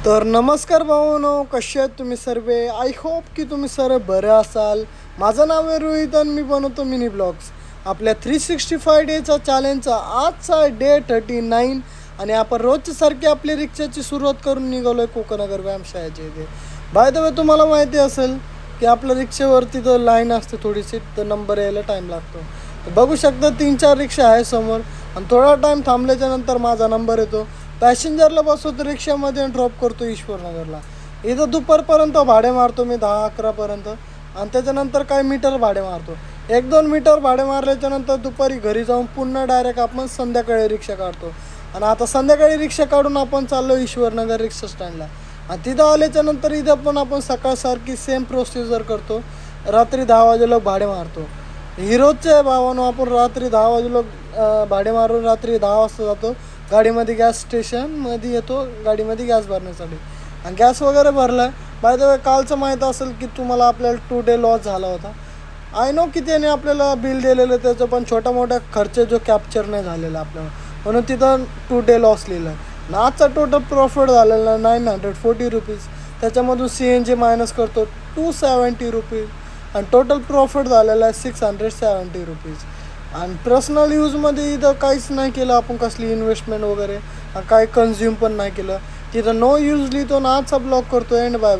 तर नमस्कार भावांनो, कसे आहेत तुम्ही सर्व? आय होप की तुम्ही सर्व बरे असाल. माझं नाव आहे रोहित आणि मी बनवतो मिनी ब्लॉग्स. आपल्या 365 डेचा चॅलेंजचा आजचा डे 39 आणि आपण रोजच्यासारखी आपली रिक्षाची सुरुवात करून निघालो आहे कोकणनगर व्यायामशाळेच्या इथे. बाय द वे तुम्हाला माहिती असेल की आपल्या रिक्षेवरती तर लाईन असते थोडीशी, तर नंबर यायला टाईम लागतो. तर बघू शकता 3-4 रिक्षा आहे समोर आणि थोडा टाईम थांबल्याच्यानंतर माझा नंबर येतो. पॅसेंजरला बसवतो रिक्षामध्ये आणि ड्रॉप करतो ईश्वरनगरला. इथं दुपारपर्यंत भाडे मारतो मी 10-11पर्यंत आणि त्याच्यानंतर काय मीटर भाडे मारतो. 1-2 मीटर भाडे मारल्याच्यानंतर दुपारी घरी जाऊन पुन्हा डायरेक्ट आपण संध्याकाळी रिक्षा काढतो. आणि आता संध्याकाळी रिक्षा काढून आपण चाललो ईश्वरनगर रिक्षा स्टँडला आणि तिथं आल्याच्यानंतर इथं पण आपण सकाळसारखी सेम प्रोसिजर करतो. रात्री 10 वाजेला भाडे मारतो. हिरोजचे आहे भावानो, आपण रात्री 10 वाजेला भाडे मारून रात्री 10 वाजता जातो. गाडीमध्ये गॅस स्टेशनमध्ये येतो गाडीमध्ये गॅस भरण्यासाठी आणि गॅस वगैरे भरला. बाय द वे कालचं माहीत असेल की तुम्हाला आपल्याला 2 डे लॉस झाला होता. आय नो की त्याने आपल्याला बिल दिलेलं त्याचं, पण छोटा मोठा खर्च जो कॅप्चर नाही झालेला आपल्याला, म्हणून तिथं 2 डे लॉस लिहिलं आहे. आणि आजचा टोटल प्रॉफिट झालेला 940 रुपीज. त्याच्यामधून CNG मायनस करतो 270 रुपीज आणि टोटल प्रॉफिट झालेला आहे 670 रुपीज. आणि पर्सनल यूजमध्ये इथं काहीच नाही केलं आपण, कसली इन्व्हेस्टमेंट वगैरे काही कन्झ्युम पण नाही केलं. तिथं नो यूज लिहितो ना. आजचा ब्लॉग करतो एंड बाय.